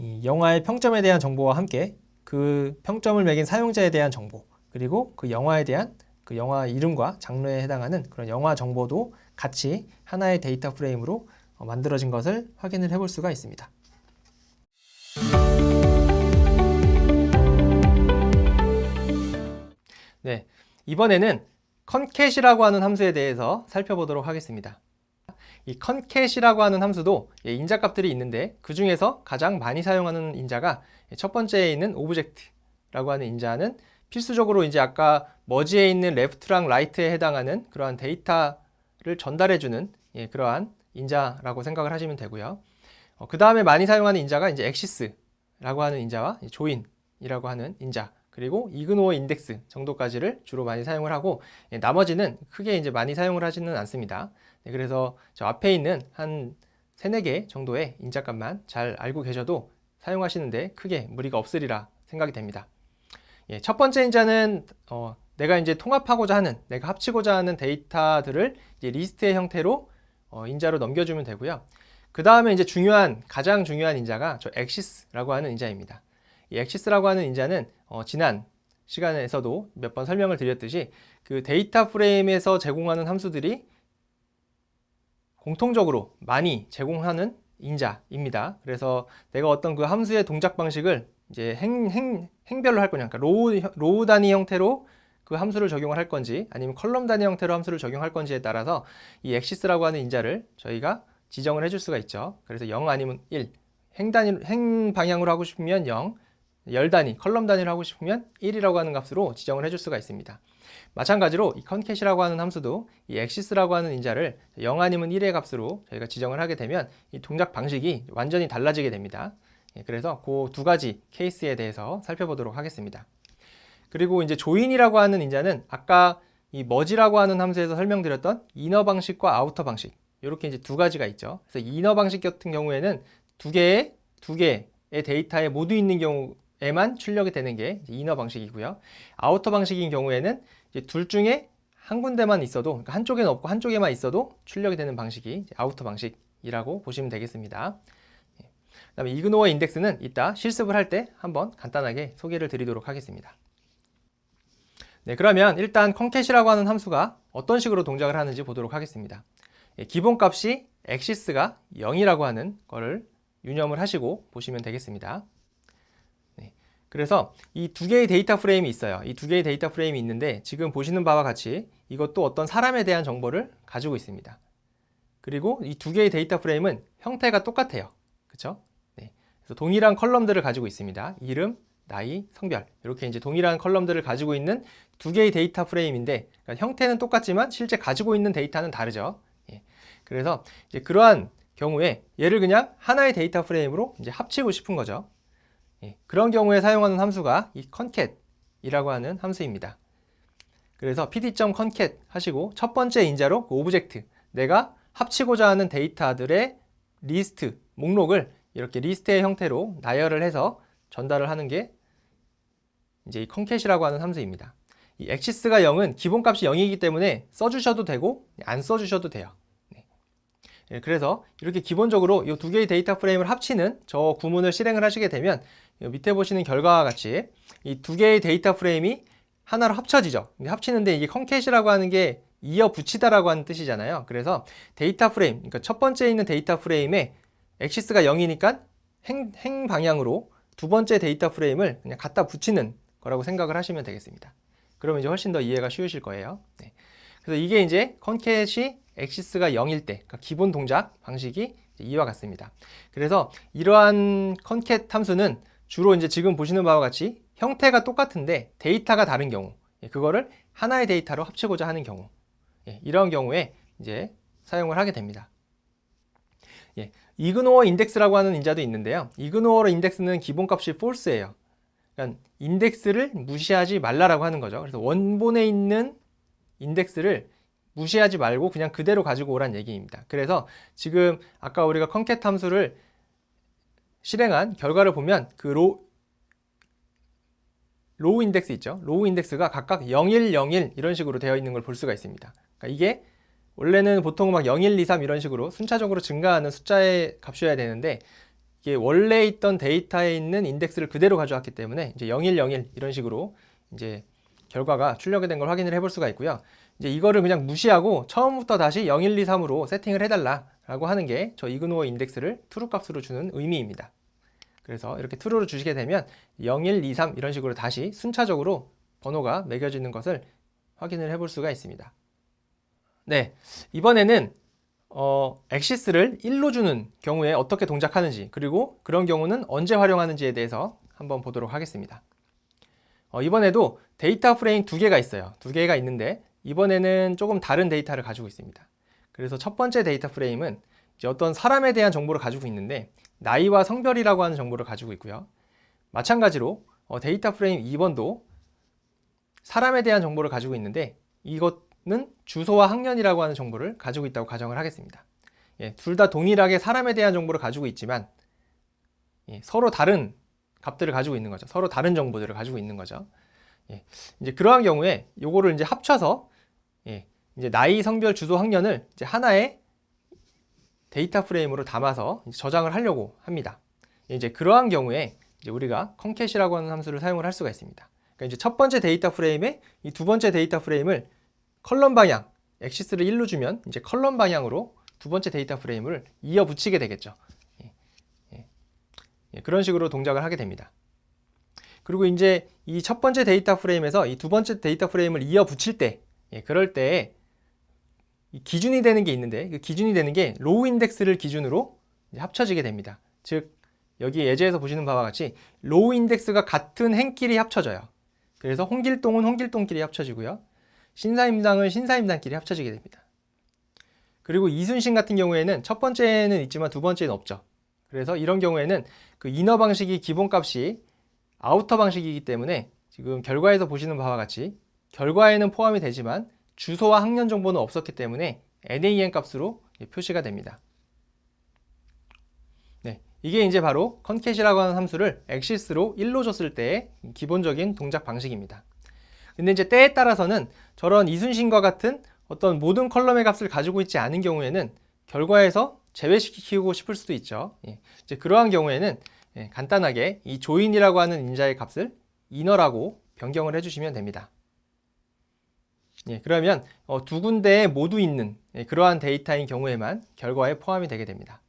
이 영화의 평점에 대한 정보와 함께 그 평점을 매긴 사용자에 대한 정보, 그리고 그 영화에 대한 그 영화 이름과 장르에 해당하는 그런 영화 정보도 같이 하나의 데이터 프레임으로 만들어진 것을 확인을 해볼 수가 있습니다. 네, 이번에는 컨캣이라고 하는 함수에 대해서 살펴보도록 하겠습니다. 이 컨캣이라고 하는 함수도 인자값들이 있는데 그 중에서 가장 많이 사용하는 인자가 첫 번째에 있는 오브젝트라고 하는 인자는 필수적으로 이제 아까 머지에 있는 레프트랑 라이트에 해당하는 그러한 데이터를 전달해주는 그러한 인자라고 생각을 하시면 되고요. 그 다음에 많이 사용하는 인자가 이제 엑시스라고 하는 인자와 조인이라고 하는 인자, 그리고 이그노어 인덱스 정도까지를 주로 많이 사용을 하고 나머지는 크게 이제 많이 사용을 하지는 않습니다. 그래서 저 앞에 있는 한 3, 4개 정도의 인자값만 잘 알고 계셔도 사용하시는데 크게 무리가 없으리라 생각이 됩니다. 첫 번째 인자는 내가 이제 통합하고자 하는, 내가 합치고자 하는 데이터들을 이제 리스트의 형태로 인자로 넘겨주면 되고요. 그 다음에 이제 가장 중요한 인자가 저 엑시스라고 하는 인자입니다. 이 엑시스라고 하는 인자는 지난 시간에서도 몇 번 설명을 드렸듯이 그 데이터 프레임에서 제공하는 함수들이 공통적으로 많이 제공하는 인자입니다. 그래서 내가 어떤 그 함수의 동작 방식을 이제 행별로 할 거냐, 그러니까 로우 단위 형태로 그 함수를 적용을 할 건지 아니면 컬럼 단위 형태로 함수를 적용할 건지에 따라서 이 엑시스라고 하는 인자를 저희가 지정을 해줄 수가 있죠. 그래서 0 아니면 1, 행 방향으로 하고 싶으면 0, 열 단위, 컬럼 단위로 하고 싶으면 1이라고 하는 값으로 지정을 해줄 수가 있습니다. 마찬가지로 이 컨캣이라고 하는 함수도 이 엑시스라고 하는 인자를 0 아니면 1의 값으로 저희가 지정을 하게 되면 이 동작 방식이 완전히 달라지게 됩니다. 그래서 그 두 가지 케이스에 대해서 살펴보도록 하겠습니다. 그리고 이제 조인이라고 하는 인자는 아까 이 머지라고 하는 함수에서 설명드렸던 이너 방식과 아우터 방식, 이렇게 이제 두 가지가 있죠. 그래서 이너 방식 같은 경우에는 두 개의 데이터에 모두 있는 경우에만 출력이 되는 게 이너 방식이고요. 아우터 방식인 경우에는 이제 둘 중에 한 군데만 있어도, 그러니까 한쪽에는 없고 한쪽에만 있어도 출력이 되는 방식이 아우터 방식이라고 보시면 되겠습니다. 그다음에 이그노어 인덱스는 이따 실습을 할 때 한번 간단하게 소개를 드리도록 하겠습니다. 네, 그러면 일단 컨캣이라고 하는 함수가 어떤 식으로 동작을 하는지 보도록 하겠습니다. 기본값이 엑시스가 0이라고 하는 거를 유념을 하시고 보시면 되겠습니다. 네, 그래서 이 두 개의 데이터 프레임이 있어요. 이 두 개의 데이터 프레임이 있는데 지금 보시는 바와 같이 이것도 어떤 사람에 대한 정보를 가지고 있습니다. 그리고 이 두 개의 데이터 프레임은 형태가 똑같아요. 그렇죠? 네, 그래서 동일한 컬럼들을 가지고 있습니다. 이름, 나이, 성별, 이렇게 이제 동일한 컬럼들을 가지고 있는 두 개의 데이터 프레임인데, 그러니까 형태는 똑같지만 실제 가지고 있는 데이터는 다르죠. 그래서 이제 그러한 경우에 얘를 그냥 하나의 데이터 프레임으로 이제 합치고 싶은 거죠. 그런 경우에 사용하는 함수가 이 컨캣이라고 하는 함수입니다. 그래서 pd.concat 하시고 첫 번째 인자로 그 오브젝트, 내가 합치고자 하는 데이터들의 리스트, 목록을 이렇게 리스트의 형태로 나열을 해서 전달을 하는 게 이제 이 컨캣이라고 하는 함수입니다. 이 엑시스가 0은 기본값이 0이기 때문에 써주셔도 되고 안 써주셔도 돼요. 그래서 이렇게 기본적으로 이 두 개의 데이터 프레임을 합치는 저 구문을 실행을 하시게 되면 밑에 보시는 결과와 같이 이 두 개의 데이터 프레임이 하나로 합쳐지죠. 합치는데 이게 컨캣이라고 하는 게 이어 붙이다라고 하는 뜻이잖아요. 그래서 데이터 프레임, 그러니까 첫 번째에 있는 데이터 프레임에 엑시스가 0이니까 행 방향으로 두 번째 데이터 프레임을 그냥 갖다 붙이는 거라고 생각을 하시면 되겠습니다. 그러면 이제 훨씬 더 이해가 쉬우실 거예요. 네. 그래서 이게 이제 컨캣이 엑시스가 0일 때, 그러니까 기본 동작 방식이 이와 같습니다. 그래서 이러한 컨캣 함수는 주로 이제 지금 보시는 바와 같이 형태가 똑같은데 데이터가 다른 경우, 그거를 하나의 데이터로 합치고자 하는 경우, 이런 경우에 이제 사용을 하게 됩니다. 이그노어 인덱스라고 하는 인자도 있는데요. 이그노어 인덱스는 기본값이 false예요. 그러니까 인덱스를 무시하지 말라라고 하는 거죠. 그래서 원본에 있는 인덱스를 무시하지 말고 그냥 그대로 가지고 오란 얘기입니다. 그래서 지금 아까 우리가 concat 함수를 실행한 결과를 보면 그 로우 인덱스 있죠. 로우 인덱스가 각각 01, 01 이런 식으로 되어 있는 걸 볼 수가 있습니다. 그러니까 이게 원래는 보통 막 01, 2, 3 이런 식으로 순차적으로 증가하는 숫자의 값이어야 되는데 이게 원래 있던 데이터에 있는 인덱스를 그대로 가져왔기 때문에 이제 01, 01 이런 식으로 이제 결과가 출력이 된 걸 확인을 해볼 수가 있고요. 이제 이거를 그냥 무시하고 처음부터 다시 01, 2, 3으로 세팅을 해달라라고 하는 게 저 이그노어 인덱스를 true 값으로 주는 의미입니다. 그래서 이렇게 true로 주시게 되면 01, 2, 3 이런 식으로 다시 순차적으로 번호가 매겨지는 것을 확인을 해볼 수가 있습니다. 네, 이번에는 엑시스를 1로 주는 경우에 어떻게 동작하는지 그리고 그런 경우는 언제 활용하는지에 대해서 한번 보도록 하겠습니다. 이번에도 데이터 프레임 2개가 있어요. 2개가 있는데 이번에는 조금 다른 데이터를 가지고 있습니다. 그래서 첫 번째 데이터 프레임은 이제 어떤 사람에 대한 정보를 가지고 있는데 나이와 성별이라고 하는 정보를 가지고 있고요. 마찬가지로 데이터 프레임 2번도 사람에 대한 정보를 가지고 있는데 이것은 주소와 학년이라고 하는 정보를 가지고 있다고 가정을 하겠습니다. 예, 둘 다 동일하게 사람에 대한 정보를 가지고 있지만 서로 다른 값들을 가지고 있는 거죠. 서로 다른 정보들을 가지고 있는 거죠. 예, 이제 그러한 경우에 요거를 이제 합쳐서 이제 나이, 성별, 주소, 학년을 이제 하나의 데이터 프레임으로 담아서 저장을 하려고 합니다. 이제 그러한 경우에 이제 우리가 concat이라고 하는 함수를 사용을 할 수가 있습니다. 그러니까 이제 첫 번째 데이터 프레임에 이 두 번째 데이터 프레임을 컬럼 방향, 엑시스를 1로 주면 이제 컬럼 방향으로 두 번째 데이터 프레임을 이어 붙이게 되겠죠. 그런 식으로 동작을 하게 됩니다. 그리고 이제 이 첫 번째 데이터 프레임에서 이 두 번째 데이터 프레임을 이어 붙일 때, 그럴 때 기준이 되는 게 있는데 그 기준이 되는 게 로우 인덱스를 기준으로 합쳐지게 됩니다. 즉 여기 예제에서 보시는 바와 같이 로우 인덱스가 같은 행끼리 합쳐져요. 그래서 홍길동은 홍길동끼리 합쳐지고요. 신사임당은 신사임당끼리 합쳐지게 됩니다. 그리고 이순신 같은 경우에는 첫 번째는 있지만 두 번째는 없죠. 그래서 이런 경우에는 그 이너 방식이 기본값이 아우터 방식이기 때문에 지금 결과에서 보시는 바와 같이 결과에는 포함이 되지만 주소와 학년 정보는 없었기 때문에 NaN 값으로 표시가 됩니다. 네, 이게 이제 바로 concat이라고 하는 함수를 엑시스로 1로 줬을 때의 기본적인 동작 방식입니다. 근데 이제 때에 따라서는 저런 이순신과 같은 어떤 모든 컬럼의 값을 가지고 있지 않은 경우에는 결과에서 제외시키고 싶을 수도 있죠. 이제 그러한 경우에는 간단하게 이 조인이라고 하는 인자의 값을 이너라고 변경을 해주시면 됩니다. 그러면 두 군데에 모두 있는 그러한 데이터인 경우에만 결과에 포함이 되게 됩니다.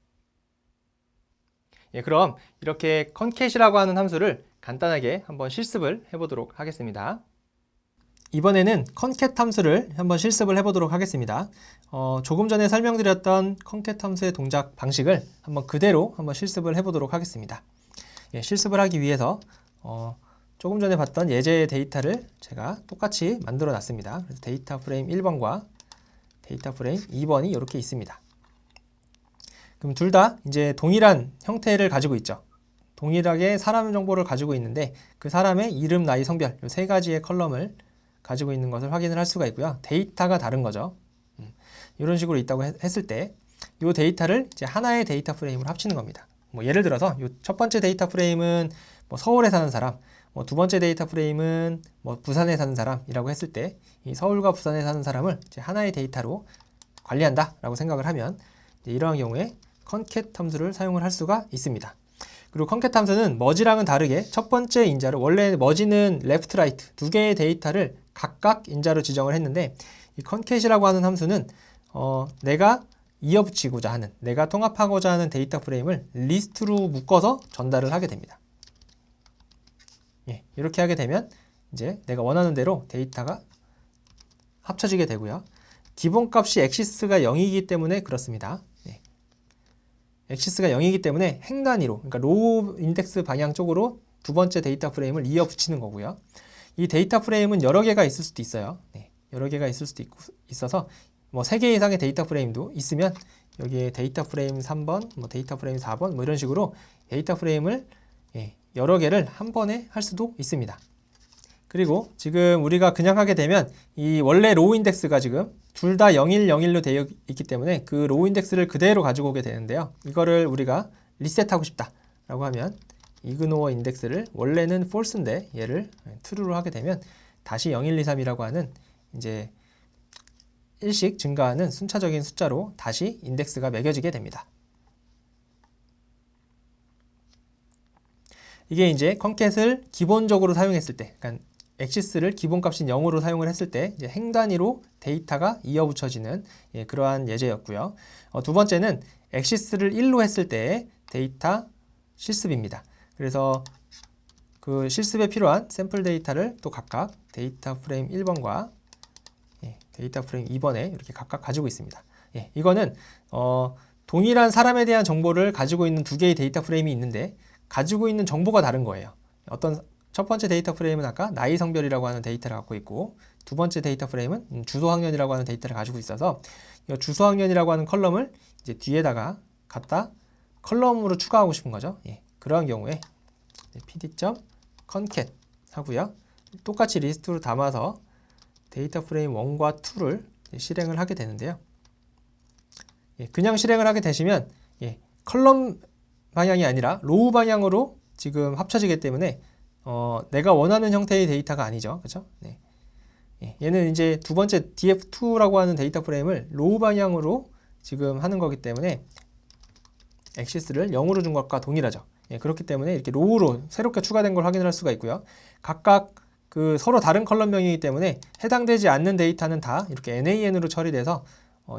그럼 이렇게 concat이라고 하는 함수를 간단하게 한번 실습을 해보도록 하겠습니다. 이번에는 concat 함수를 한번 실습을 해보도록 하겠습니다. 조금 전에 설명드렸던 concat 함수의 동작 방식을 한번 그대로 한번 실습을 해보도록 하겠습니다. 실습을 하기 위해서 조금 전에 봤던 예제의 데이터를 제가 똑같이 만들어 놨습니다. 그래서 데이터 프레임 1번과 데이터 프레임 2번이 이렇게 있습니다. 그럼 둘 다 이제 동일한 형태를 가지고 있죠. 동일하게 사람 정보를 가지고 있는데 그 사람의 이름, 나이, 성별 이 세 가지의 컬럼을 가지고 있는 것을 확인을 할 수가 있고요. 데이터가 다른 거죠. 이런 식으로 있다고 했을 때 이 데이터를 이제 하나의 데이터 프레임으로 합치는 겁니다. 뭐 예를 들어서 이 첫 번째 데이터 프레임은 뭐 서울에 사는 사람, 뭐 두 번째 데이터 프레임은 뭐 부산에 사는 사람이라고 했을 때 이 서울과 부산에 사는 사람을 이제 하나의 데이터로 관리한다라고 생각을 하면 이제 이러한 경우에 concat 함수를 사용을 할 수가 있습니다. 그리고 concat 함수는 머지랑은 다르게 첫 번째 인자를 원래 머지는 left, right 두 개의 데이터를 각각 인자로 지정을 했는데 이 concat이라고 하는 함수는 내가 이어붙이고자 하는 내가 통합하고자 하는 데이터 프레임을 리스트로 묶어서 전달을 하게 됩니다. 이렇게 하게 되면 이제 내가 원하는 대로 데이터가 합쳐지게 되고요. 기본값이 엑시스가 0이기 때문에 그렇습니다. 엑시스가 0이기 때문에 행 단위로 그러니까 로우 인덱스 방향 쪽으로 두 번째 데이터 프레임을 이어 붙이는 거고요. 이 데이터 프레임은 여러 개가 있을 수도 있어요. 여러 개가 있을 수도 있어서 뭐 3개 이상의 데이터 프레임도 있으면 여기에 데이터 프레임 3번, 뭐 데이터 프레임 4번 뭐 이런 식으로 데이터 프레임을 여러 개를 한 번에 할 수도 있습니다. 그리고 지금 우리가 그냥 하게 되면 이 원래 로우 인덱스가 지금 둘 다 01, 01로 되어 있기 때문에 그 로우 인덱스를 그대로 가지고 오게 되는데요. 이거를 우리가 리셋하고 싶다 라고 하면 이그노어 인덱스를 원래는 false인데 얘를 true로 하게 되면 다시 01, 2, 3이라고 하는 이제 일씩 증가하는 순차적인 숫자로 다시 인덱스가 매겨지게 됩니다. 이게 이제 컨캣을 기본적으로 사용했을 때, 그러니까 엑시스를 기본값인 0으로 사용을 했을 때 이제 행 단위로 데이터가 이어붙여지는 그러한 예제였고요. 두 번째는 엑시스를 1로 했을 때의 데이터 실습입니다. 그래서 그 실습에 필요한 샘플 데이터를 또 각각 데이터 프레임 1번과 데이터 프레임 2번에 이렇게 각각 가지고 있습니다. 이거는 동일한 사람에 대한 정보를 가지고 있는 두 개의 데이터 프레임이 있는데 가지고 있는 정보가 다른 거예요. 어떤 첫 번째 데이터 프레임은 아까 나이 성별이라고 하는 데이터를 갖고 있고 두 번째 데이터 프레임은 주소 학년이라고 하는 데이터를 가지고 있어서 이 주소 학년이라고 하는 컬럼을 이제 뒤에다가 갖다 컬럼으로 추가하고 싶은 거죠. 그러한 경우에 pd.concat 하고요. 똑같이 리스트로 담아서 데이터 프레임 1과 2를 실행을 하게 되는데요. 그냥 실행을 하게 되시면 컬럼 방향이 아니라 로우 방향으로 지금 합쳐지기 때문에 내가 원하는 형태의 데이터가 아니죠. 그렇죠? 얘는 이제 두 번째 df2라고 하는 데이터 프레임을 로우 방향으로 지금 하는 거기 때문에 엑시스를 0으로 준 것과 동일하죠. 그렇기 때문에 이렇게 로우로 새롭게 추가된 걸 확인할 수가 있고요. 각각 그 서로 다른 컬럼명이기 때문에 해당되지 않는 데이터는 다 이렇게 NAN으로 처리돼서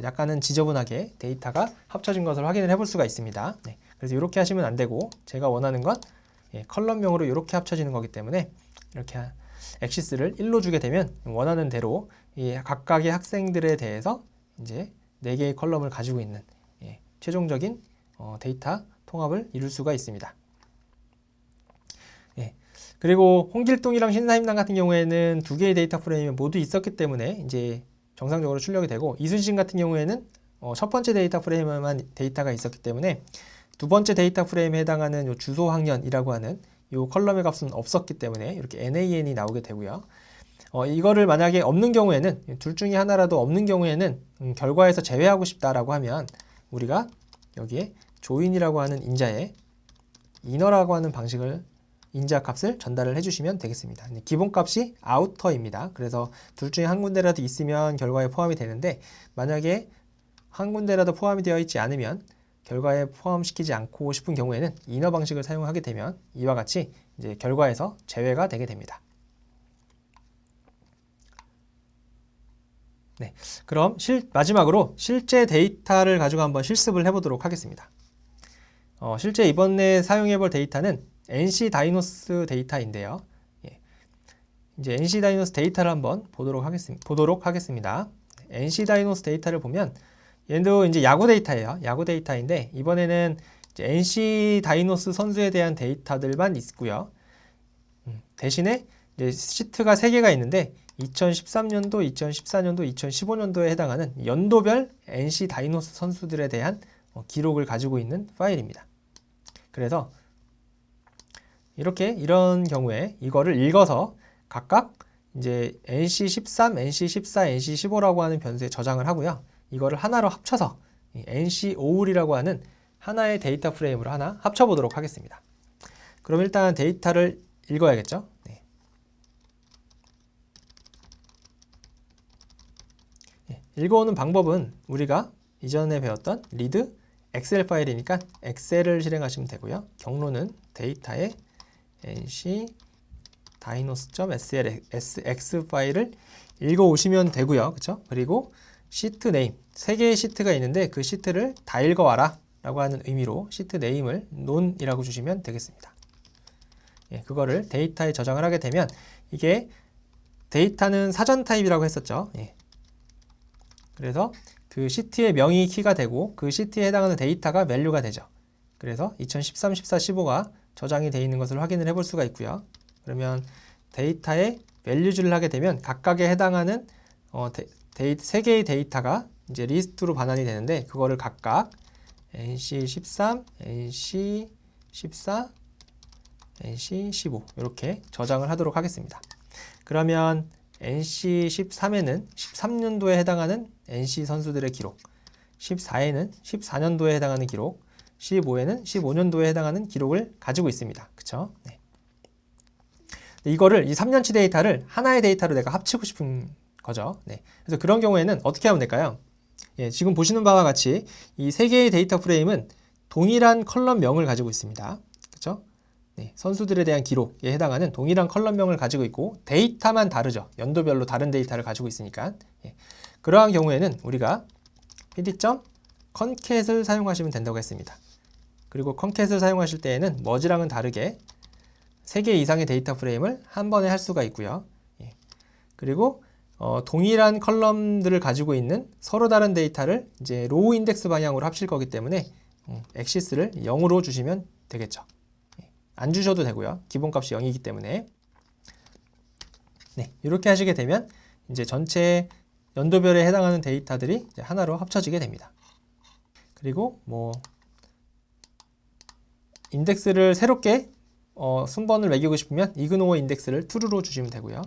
약간은 지저분하게 데이터가 합쳐진 것을 확인을 해볼 수가 있습니다. 그래서 이렇게 하시면 안 되고 제가 원하는 건 컬럼명으로 이렇게 합쳐지는 거기 때문에 이렇게 엑시스를 1로 주게 되면 원하는 대로 이 각각의 학생들에 대해서 이제 4개의 컬럼을 가지고 있는 최종적인 데이터 통합을 이룰 수가 있습니다. 그리고 홍길동이랑 신사임당 같은 경우에는 두 개의 데이터 프레임이 모두 있었기 때문에 이제 정상적으로 출력이 되고 이순신 같은 경우에는 첫 번째 데이터 프레임에만 데이터가 있었기 때문에 두 번째 데이터 프레임에 해당하는 요 주소 학년이라고 하는 요 컬럼의 값은 없었기 때문에 이렇게 NAN이 나오게 되고요. 이거를 만약에 없는 경우에는 둘 중에 하나라도 없는 경우에는 결과에서 제외하고 싶다라고 하면 우리가 여기에 조인이라고 하는 인자에 이너라고 하는 방식을 인자 값을 전달을 해주시면 되겠습니다. 기본값이 아우터입니다. 그래서 둘 중에 한 군데라도 있으면 결과에 포함이 되는데 만약에 한 군데라도 포함이 되어 있지 않으면 결과에 포함시키지 않고 싶은 경우에는 이너 방식을 사용하게 되면 이와 같이 이제 결과에서 제외가 되게 됩니다. 그럼 마지막으로 실제 데이터를 가지고 한번 실습을 해보도록 하겠습니다. 실제 이번에 사용해볼 데이터는 NC 다이노스 데이터인데요. 이제 NC 다이노스 데이터를 한번 보도록 하겠습니다. NC 다이노스 데이터를 보면 얘도 이제 야구 데이터예요. 야구 데이터인데 이번에는 이제 NC 다이노스 선수에 대한 데이터들만 있고요. 대신에 이제 시트가 3개가 있는데 2013년도, 2014년도, 2015년도에 해당하는 연도별 NC 다이노스 선수들에 대한 기록을 가지고 있는 파일입니다. 그래서 이런 경우에 이거를 읽어서 각각 이제 NC13, NC14, NC15라고 하는 변수에 저장을 하고요. 이거를 하나로 합쳐서 NC5이라고 하는 하나의 데이터 프레임으로 하나 합쳐보도록 하겠습니다. 그럼 일단 데이터를 읽어야겠죠. 읽어오는 방법은 우리가 이전에 배웠던 read 엑셀 파일이니까 엑셀을 실행하시면 되고요. 경로는 데이터의 nc dinos.slx 파일을 읽어오시면 되고요. 그렇죠? 그리고 시트 네임, 3개의 시트가 있는데 그 시트를 다 읽어와라 라고 하는 의미로 시트 네임을 none이라고 주시면 되겠습니다. 그거를 데이터에 저장을 하게 되면 이게 데이터는 사전 타입이라고 했었죠. 그래서 그 시트의 명의 키가 되고 그 시트에 해당하는 데이터가 value가 되죠. 그래서 2013, 14, 15가 저장이 되어 있는 것을 확인을 해볼 수가 있고요. 그러면 데이터에 value즈를 하게 되면 각각에 해당하는 3개의 데이터가 이제 리스트로 반환이 되는데 그거를 각각 NC13, NC14, NC15 이렇게 저장을 하도록 하겠습니다. 그러면 NC13에는 13년도에 해당하는 NC 선수들의 기록, 14에는 14년도에 해당하는 기록, 15에는 15년도에 해당하는 기록을 가지고 있습니다. 그쵸? 네. 이거를 이 3년치 데이터를 하나의 데이터로 내가 합치고 싶은 거죠. 네. 그래서 그런 경우에는 어떻게 하면 될까요? 예, 지금 보시는 바와 같이 이 세 개의 데이터 프레임은 동일한 컬럼명을 가지고 있습니다. 그렇죠? 네, 선수들에 대한 기록에 해당하는 동일한 컬럼명을 가지고 있고 데이터만 다르죠. 연도별로 다른 데이터를 가지고 있으니까. 예, 그러한 경우에는 우리가 pd.concat 사용하시면 된다고 했습니다. 그리고 concat을 사용하실 때에는 머지랑은 다르게 3개 이상의 데이터 프레임을 한 번에 할 수가 있고요. 예, 그리고 동일한 컬럼들을 가지고 있는 서로 다른 데이터를 이제 로우 인덱스 방향으로 합칠 거기 때문에 액시스를 0으로 주시면 되겠죠. 안 주셔도 되고요. 기본값이 0이기 때문에. 네, 이렇게 하시게 되면 이제 전체 연도별에 해당하는 데이터들이 이제 하나로 합쳐지게 됩니다. 그리고 뭐 인덱스를 새롭게 순번을 매기고 싶으면 이그노어 인덱스를 true로 주시면 되고요.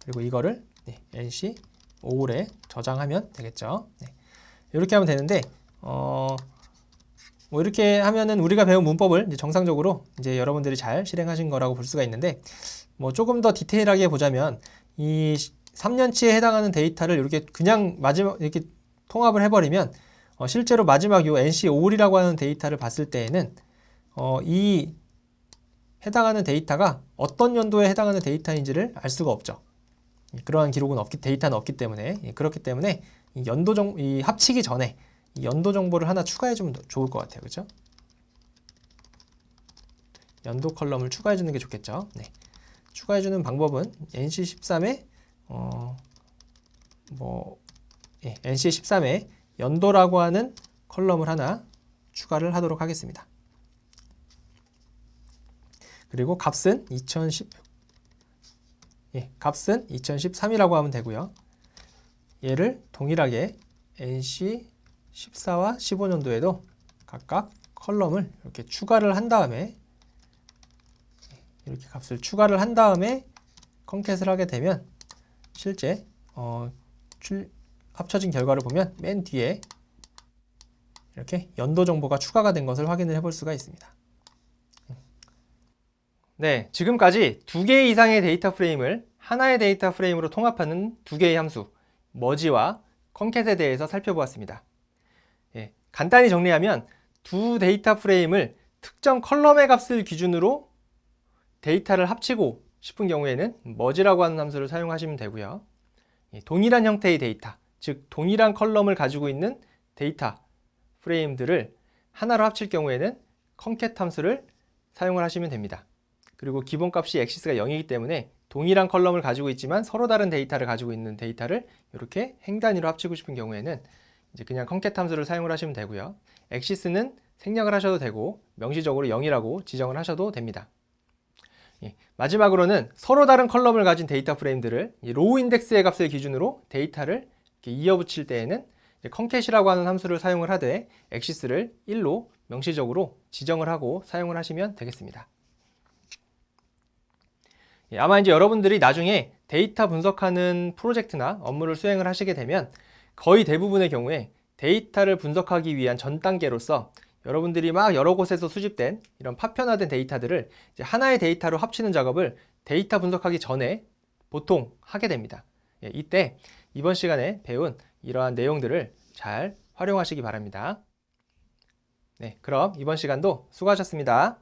그리고 이거를 NC 5홀에 저장하면 되겠죠. 네. 이렇게 하면 되는데 뭐 이렇게 하면은 우리가 배운 문법을 이제 정상적으로 이제 여러분들이 잘 실행하신 거라고 볼 수가 있는데 뭐 조금 더 디테일하게 보자면 이 3년치에 해당하는 데이터를 이렇게 그냥 마지막 이렇게 통합을 해버리면 실제로 마지막 요 NC 5홀이라고 하는 데이터를 봤을 때에는 이 해당하는 데이터가 어떤 연도에 해당하는 데이터인지를 알 수가 없죠. 그러한 기록은 데이터는 없기 때문에 그렇기 때문에 이 합치기 전에 이 연도 정보를 하나 추가해주면 좋을 것 같아요. 그렇죠? 연도 컬럼을 추가해주는 게 좋겠죠. 네. 추가해주는 방법은 NC13에 NC13에 연도라고 하는 컬럼을 하나 추가를 하도록 하겠습니다. 그리고 값은 2013이라고 하면 되고요. 얘를 동일하게 NC14와 15년도에도 각각 컬럼을 이렇게 추가를 한 다음에 이렇게 값을 추가를 한 다음에 컨캣을 하게 되면 실제 합쳐진 결과를 보면 맨 뒤에 이렇게 연도 정보가 추가가 된 것을 확인을 해볼 수가 있습니다. 네, 지금까지 2개 이상의 데이터 프레임을 하나의 데이터 프레임으로 통합하는 2개의 함수 머지와 컨캣에 대해서 살펴보았습니다. 예, 간단히 정리하면 두 데이터 프레임을 특정 컬럼의 값을 기준으로 데이터를 합치고 싶은 경우에는 머지라고 하는 함수를 사용하시면 되고요. 예, 동일한 형태의 데이터, 즉 동일한 컬럼을 가지고 있는 데이터 프레임들을 하나로 합칠 경우에는 컨캣 함수를 사용을 하시면 됩니다. 그리고 기본값이 액시스가 0이기 때문에 동일한 컬럼을 가지고 있지만 서로 다른 데이터를 가지고 있는 데이터를 이렇게 행 단위로 합치고 싶은 경우에는 이제 그냥 컨캣 함수를 사용을 하시면 되고요. 액시스는 생략을 하셔도 되고 명시적으로 0이라고 지정을 하셔도 됩니다. 예, 마지막으로는 서로 다른 컬럼을 가진 데이터 프레임들을 로우 인덱스의 값을 기준으로 데이터를 이렇게 이어붙일 때에는 컨캣이라고 하는 함수를 사용을 하되 액시스를 1로 명시적으로 지정을 하고 사용을 하시면 되겠습니다. 아마 이제 여러분들이 나중에 데이터 분석하는 프로젝트나 업무를 수행을 하시게 되면 거의 대부분의 경우에 데이터를 분석하기 위한 전 단계로서 여러분들이 막 여러 곳에서 수집된 이런 파편화된 데이터들을 이제 하나의 데이터로 합치는 작업을 데이터 분석하기 전에 보통 하게 됩니다. 이때 이번 시간에 배운 이러한 내용들을 잘 활용하시기 바랍니다. 네, 그럼 이번 시간도 수고하셨습니다.